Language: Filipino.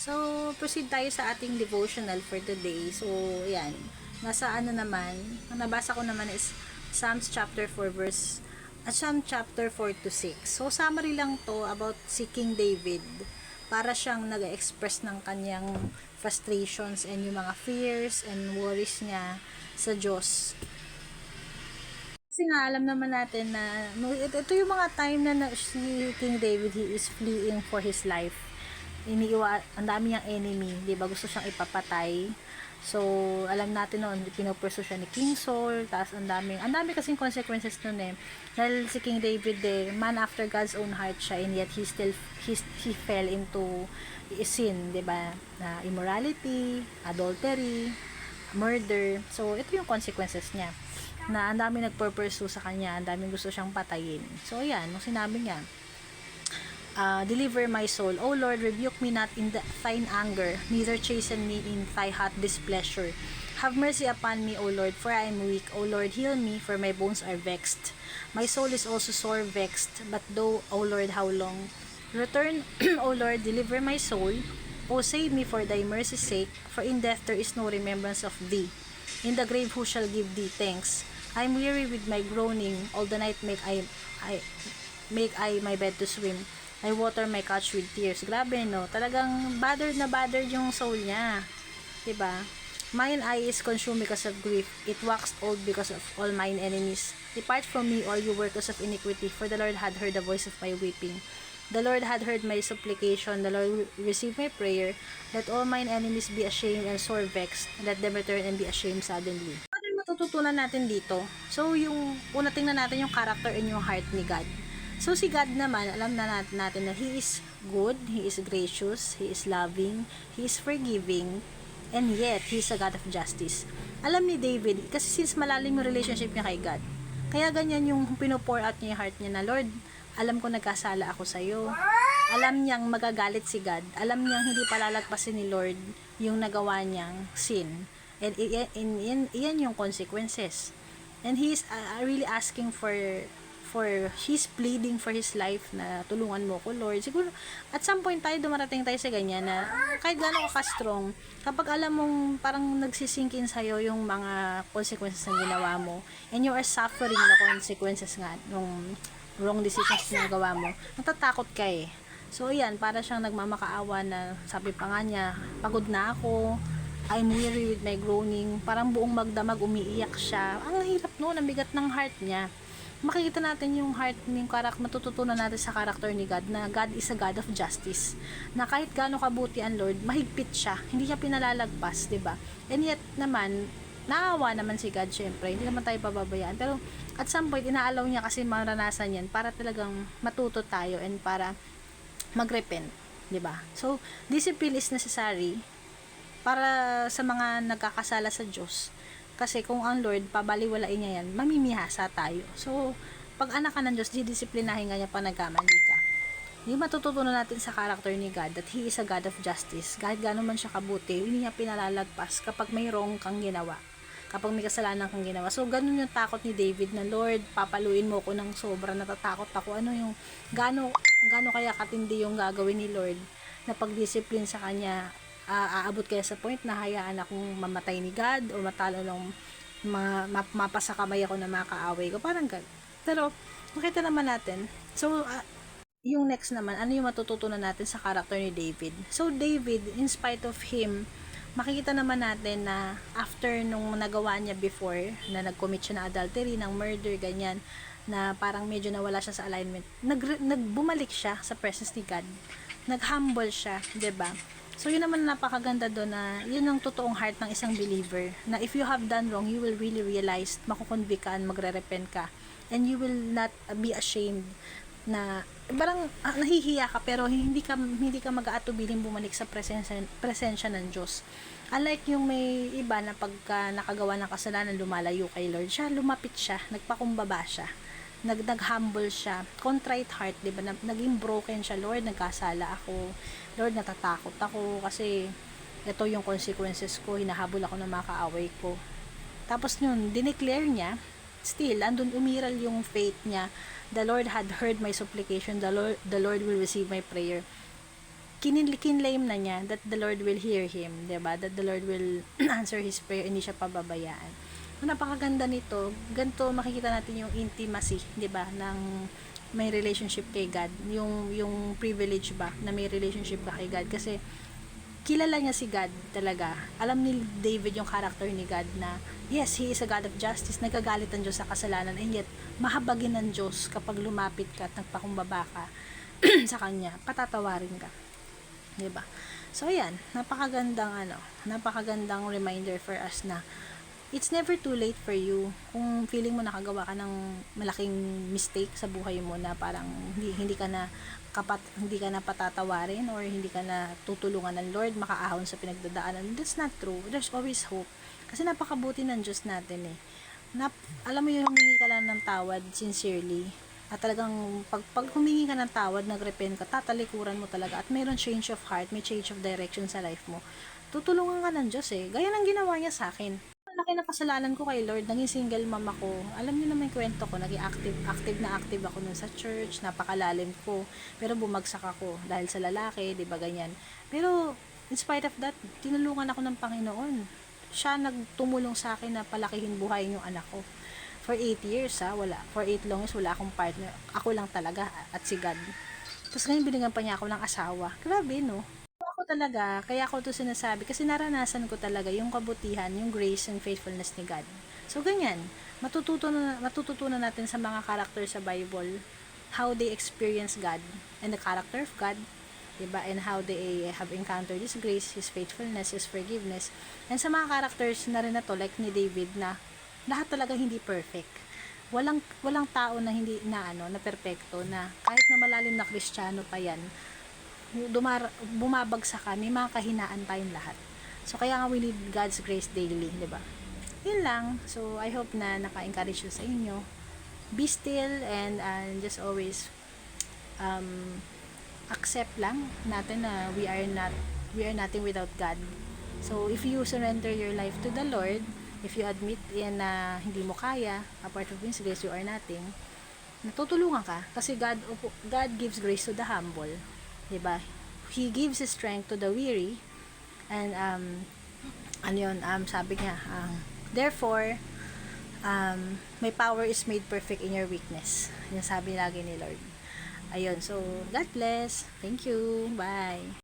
So, proceed tayo sa ating devotional for today. So, yan. Nasa ano naman, ang nabasa ko naman is Psalms chapter 4 verse Psalm chapter 4 to 6. So, summary lang to about si King David. Para siyang nag-express ng kanyang frustrations and yung mga fears and worries niya sa Diyos. Kasi nga, alam naman natin na ito yung mga time na si King David, he is fleeing for his life. Ang dami niyang enemy, di ba? Gusto siyang ipapatay. So, alam natin noon, pinopursu siya ni King Saul, tapos ang dami kasing consequences noon eh. Dahil si King David man after God's own heart siya, and yet he fell into sin, di ba? Na immorality, adultery, murder. So, ito yung consequences niya. Na ang dami nagpurpursue sa kanya, ang dami gusto siyang patayin. So, ayan, nung sinabi niya, deliver my soul. O Lord, rebuke me not in thine anger, neither chasten me in thy hot displeasure. Have mercy upon me, O Lord, for I am weak. O Lord, heal me, for my bones are vexed. My soul is also sore vexed, but thou, O Lord, how long? Return, O Lord, deliver my soul. O save me for thy mercy's sake, for in death there is no remembrance of thee. In the grave who shall give thee thanks? I am weary with my groaning, all the night make I my bed to swim. I water my couch with tears. Grabe, no? Talagang bothered yung soul niya. Diba? Mine eye is consumed because of grief. It waxed old because of all mine enemies. Depart from me, all you workers of iniquity, for the Lord had heard the voice of my weeping. The Lord had heard my supplication. The Lord received my prayer. Let all mine enemies be ashamed and sore vexed. Let them return and be ashamed suddenly. Ano yung matututunan natin dito? So, yung una tingnan natin yung character and yung heart ni God. So, si God naman, alam na natin na He is good, He is gracious, He is loving, He is forgiving, and yet, He is a God of justice. Alam ni David, kasi since malalim yung relationship niya kay God, kaya ganyan yung pinopour out niya yung heart niya na, Lord, alam ko nagkasala ako sa'yo. Alam niyang magagalit si God. Alam niyang hindi palalagpasin ni Lord yung nagawa niyang sin. And iyan yung consequences. And He is really asking for he's pleading for his life na tulungan mo ko, Lord. Siguro at some point dumarating tayo sa ganyan na kahit gaano ka strong, kapag alam mong parang nagsisinkin sa'yo yung mga consequences ng ginawa mo, and you are suffering the consequences nga nung wrong decisions na gawa mo, natatakot ka eh. So ayan, para siyang nagmamakaawa na sabi pa nga niya, pagod na ako, I'm weary with my groaning, parang buong magdamag umiiyak siya. Ang hirap no, ang bigat ng heart niya. Makikita natin yung heart, yung matututunan natin sa character ni God na God is a God of justice. Na kahit gaano kabuti ang Lord, mahigpit siya. Hindi siya pinalalagpas, 'di ba? And yet naman, naawa naman si God, syempre. Hindi naman tayo pababayaan. Pero at some point, inaalaw niya kasi maranasan yan para talagang matuto tayo and para mag-repent, 'di ba? So, discipline is necessary para sa mga nagkakasala sa Diyos. Kasi kung ang Lord, pabaliwalain niya yan, mamimihasa tayo. So, pag anak ka ng Diyos, didisiplinahin nga niya pa nagkamali ka. Yung matututunan natin sa character ni God, that He is a God of justice. Kahit gano'n man siya kabuti, hindi niya pinalalagpas kapag may wrong kang ginawa. Kapag may kasalanan kang ginawa. So, ganun yung takot ni David na, Lord, papaluin mo ko ng sobra, natatakot ako. Ano yung, gano kaya katindi yung gagawin ni Lord na pagdiscipline sa kanya, aabot kaya sa point na hayaan akong mamatay ni God o matalo lang mapasakamay ako na makaaway ko, parang God. Pero makita naman natin, so yung next naman, ano yung matututunan natin sa character ni David? So David, in spite of him, makikita naman natin na after nung nagawa niya before, na nag-commit siya ng adultery, ng murder, ganyan, na parang medyo nawala siya sa alignment, nagbumalik siya sa presence ni God, nag-humble siya, 'di ba? So, yun naman napakaganda doon na yun ang totoong heart ng isang believer. Na if you have done wrong, you will really realize, makukonvict ka, magre-repent ka. And you will not be ashamed na parang nahihiya ka pero hindi ka mag-aatubiling bumalik sa presensya ng Diyos. Unlike yung may iba na pagka nakagawa ng kasalanan, lumalayo kay Lord siya, lumapit siya, nagpakumbaba siya. Nag-humble siya, contrite heart, 'di ba? Naging broken siya, Lord, nagkasala ako. Lord, natatakot ako kasi ito yung consequences ko, hinahabol ako ng mga kaaway ko. Tapos yun, dineclare niya, still, andun umiral yung faith niya. The Lord had heard my supplication, the Lord will receive my prayer. kinlaim na niya that the Lord will hear him, 'di ba? That the Lord will answer his prayer, hindi siya pababayaan. So, napakaganda nito. Ganito makikita natin yung intimacy, 'di ba, ng may relationship kay God, yung privilege ba na may relationship ka kay God, kasi kilala niya si God talaga. Alam ni David yung character ni God na yes, He is a God of justice. Nagagalit ang Diyos sa kasalanan, and yet mahabagin ng Diyos kapag lumapit ka at nagpakumbaba ka sa Kanya, patatawarin ka. Diba? So, ayan, napakagandang reminder for us na it's never too late for you. Kung feeling mo nakagawa ka ng malaking mistake sa buhay mo na parang hindi ka na patatawarin, or hindi ka na tutulungan ng Lord makaahon sa pinagdadaanan, that's not true. There's always hope. Kasi napakabuti ng Diyos natin eh. Alam mo yung humingi ka lang ng tawad sincerely, at talagang pag humingi ka ng tawad, nagrepent ka, tatalikuran mo talaga, at mayroon change of heart, may change of direction sa life mo, tutulungan ka ng Diyos eh. Gaya ng ginawa niya sa akin. Laki na kasalanan ko kay Lord, naging single mom ako. Alam niyo naman yung kwento ko, naging active ako nun sa church, napakalalim ko, pero bumagsak ako dahil sa lalaki, di ba ganyan. Pero in spite of that, tinulungan ako ng Panginoon. Siya nagtumulong sa akin na palakihin buhayin yung anak ko. For 8 years for 8 long years, wala akong partner. Ako lang talaga at si God. Tapos ngayon binigyan pa niya ako ng asawa. Grabe, no? Ako talaga, kaya ako to sinasabi, kasi naranasan ko talaga yung kabutihan, yung grace and faithfulness ni God. So, ganyan. Matututunan natin sa mga character sa Bible how they experience God and the character of God, diba? And how they have encountered His grace, His faithfulness, His forgiveness. And sa mga characters na rin na to, like ni David, na lahat talaga hindi perfect. Walang tao na hindi na perpekto, na kahit na malalim na Kristiyano pa yan, bumabagsak ka, may mga kahinaan tayong lahat. So kaya nga we need God's grace daily, di ba? Yun lang. So I hope na naka-encourage sa inyo. Be still and just always accept lang natin na we are nothing without God. So if you surrender your life to the Lord, if you admit na hindi mo kaya, apart from His grace, you are nothing, natutulungan ka. Kasi God gives grace to the humble. Diba? He gives His strength to the weary. And, sabi niya, therefore, my power is made perfect in your weakness. Yan sabi lagi ni Lord. Ayun, so, God bless. Thank you. Bye.